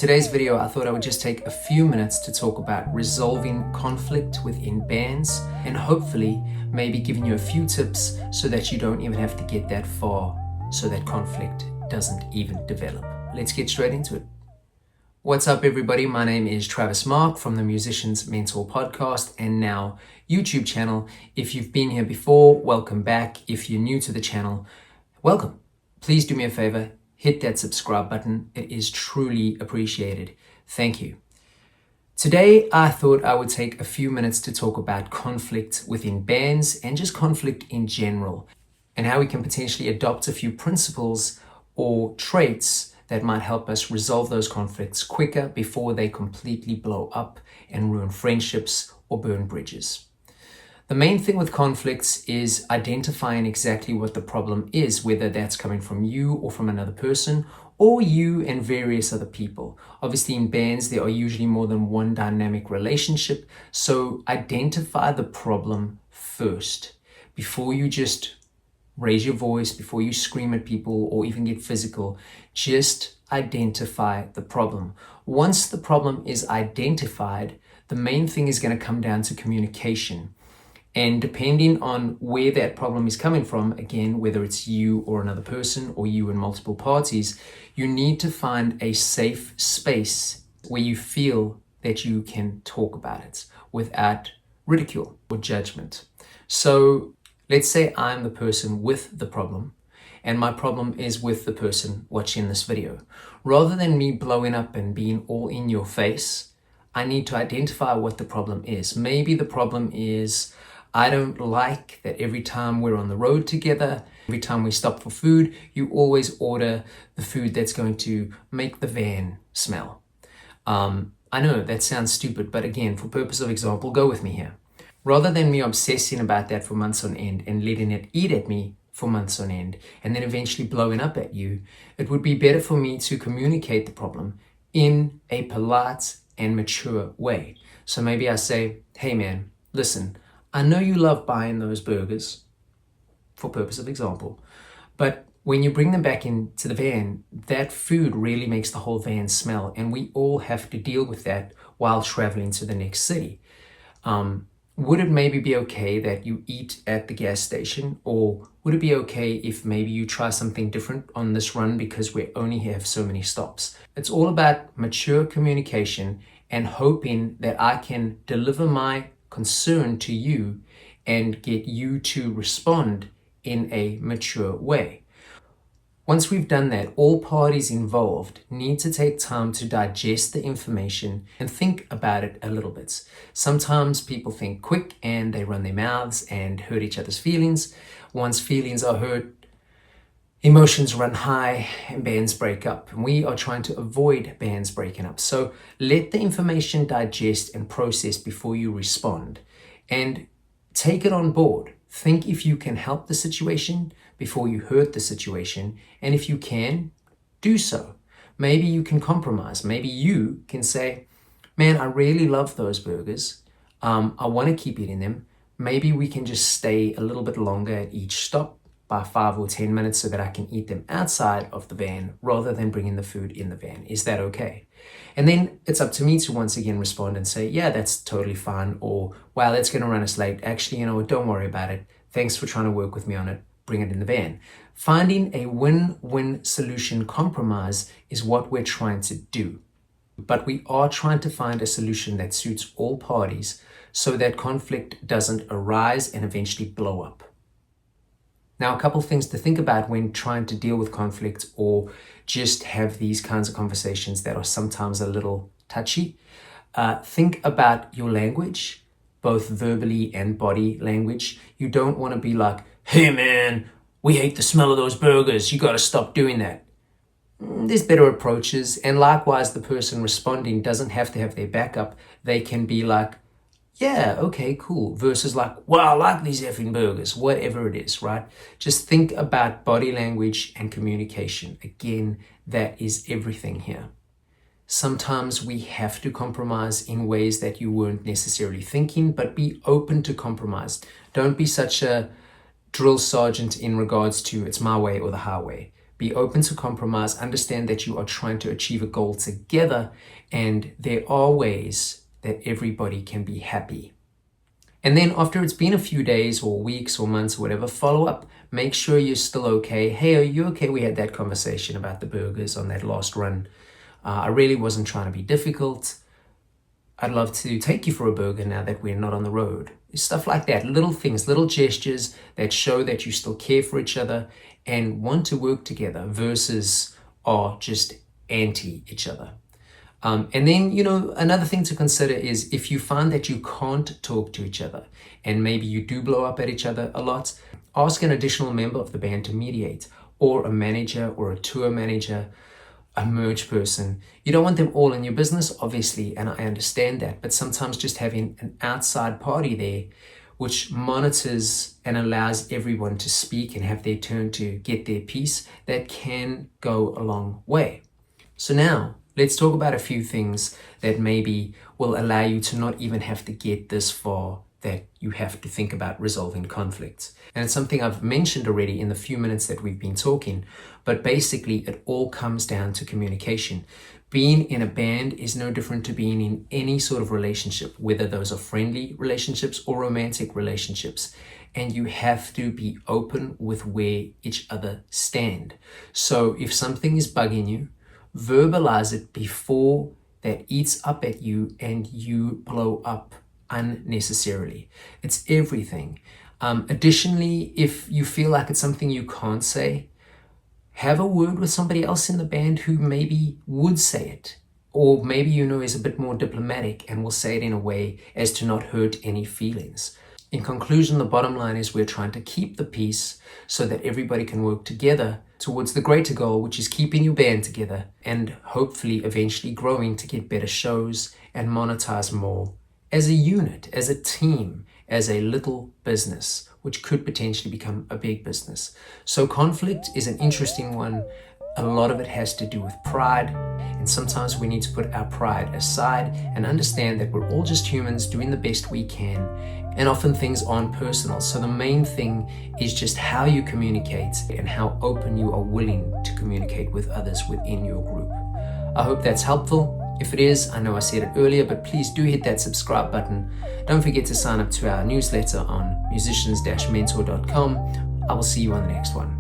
Today's video, I thought I would just take a few minutes to talk about resolving conflict within bands and hopefully maybe giving you a few tips so that you don't even have to get that far so that conflict doesn't even develop. Let's get straight into it. What's up, everybody? My name is Travis Mark from the Musician's Mentor podcast and now YouTube channel. If you've been here before, welcome back. If you're new to the channel, welcome. Please do me a favor. Hit that subscribe button. It is truly appreciated. Thank you. Today, I thought I would take a few minutes to talk about conflict within bands and just conflict in general and how we can potentially adopt a few principles or traits that might help us resolve those conflicts quicker before they completely blow up and ruin friendships or burn bridges. The main thing with conflicts is identifying exactly what the problem is, whether that's coming from you or from another person, or you and various other people. Obviously, in bands, there are usually more than one dynamic relationship, so identify the problem first before you just raise your voice, before you scream at people or even get physical. Just identify the problem. Once the problem is identified, the main thing is going to come down to communication. And depending on where that problem is coming from, again, whether it's you or another person or you and multiple parties, you need to find a safe space where you feel that you can talk about it without ridicule or judgment. So let's say I'm the person with the problem and my problem is with the person watching this video. Rather than me blowing up and being all in your face, I need to identify what the problem is. Maybe the problem is I don't like that every time we're on the road together, every time we stop for food, you always order the food that's going to make the van smell. I know that sounds stupid, but again, for purpose of example, go with me here. Rather than me obsessing about that for months on end and letting it eat at me for months on end and then eventually blowing up at you, it would be better for me to communicate the problem in a polite and mature way. So maybe I say, hey man, listen, I know you love buying those burgers, for purpose of example, but when you bring them back into the van, that food really makes the whole van smell, and we all have to deal with that while traveling to the next city. Would it maybe be okay that you eat at the gas station, or would it be okay if maybe you try something different on this run because we only have so many stops? It's all about mature communication and hoping that I can deliver my concern to you and get you to respond in a mature way. Once we've done that, all parties involved need to take time to digest the information and think about it a little bit. Sometimes people think quick and they run their mouths and hurt each other's feelings. Once feelings are hurt, emotions run high and bands break up. And we are trying to avoid bands breaking up. So let the information digest and process before you respond. And take it on board. Think if you can help the situation before you hurt the situation. And if you can, do so. Maybe you can compromise. Maybe you can say, man, I really love those burgers. I want to keep eating them. Maybe we can just stay a little bit longer at each stop by 5 or 10 minutes so that I can eat them outside of the van rather than bringing the food in the van. Is that okay? And then it's up to me to once again respond and say, yeah, that's totally fine. Or, wow, that's going to run us late. Actually, you know what? Don't worry about it. Thanks for trying to work with me on it. Bring it in the van. Finding a win-win solution compromise is what we're trying to do. But we are trying to find a solution that suits all parties so that conflict doesn't arise and eventually blow up. Now, a couple things to think about when trying to deal with conflict or just have these kinds of conversations that are sometimes a little touchy. Think about your language, both verbally and body language. You don't want to be like, hey man, we hate the smell of those burgers. You got to stop doing that. There's better approaches. And likewise, the person responding doesn't have to have their backup. They can be like, yeah, okay, cool. Versus like, wow, I like these effing burgers, whatever it is, right? Just think about body language and communication. Again, that is everything here. Sometimes we have to compromise in ways that you weren't necessarily thinking, but be open to compromise. Don't be such a drill sergeant in regards to it's my way or the highway. Be open to compromise, understand that you are trying to achieve a goal together, and there are ways that everybody can be happy. And then after it's been a few days or weeks or months or whatever, follow up. Make sure you're still okay. Hey, are you okay? We had that conversation about the burgers on that last run. I really wasn't trying to be difficult. I'd love to take you for a burger now that we're not on the road. Stuff like that, little things, little gestures that show that you still care for each other and want to work together versus are just anti each other. And then, another thing to consider is if you find that you can't talk to each other and maybe you do blow up at each other a lot, ask an additional member of the band to mediate, or a manager or a tour manager, a merch person. You don't want them all in your business, obviously, and I understand that, but sometimes just having an outside party there which monitors and allows everyone to speak and have their turn to get their piece, that can go a long way. So now, let's talk about a few things that maybe will allow you to not even have to get this far, that you have to think about resolving conflicts. And it's something I've mentioned already in the few minutes that we've been talking, but basically it all comes down to communication. Being in a band is no different to being in any sort of relationship, whether those are friendly relationships or romantic relationships. And you have to be open with where each other stand. So if something is bugging you, verbalize it before that eats up at you and you blow up unnecessarily. It's everything. Additionally, if you feel like it's something you can't say, have a word with somebody else in the band who maybe would say it, or maybe is a bit more diplomatic and will say it in a way as to not hurt any feelings. In conclusion, the bottom line is we're trying to keep the peace so that everybody can work together towards the greater goal, which is keeping your band together and hopefully eventually growing to get better shows and monetize more as a unit, as a team, as a little business, which could potentially become a big business. So conflict is an interesting one. A lot of it has to do with pride, and sometimes we need to put our pride aside and understand that we're all just humans doing the best we can, and often things aren't personal. So the main thing is just how you communicate and how open you are willing to communicate with others within your group. I hope that's helpful. If it is, I know I said it earlier, but please do hit that subscribe button. Don't forget to sign up to our newsletter on musicians-mentor.com. I will see you on the next one.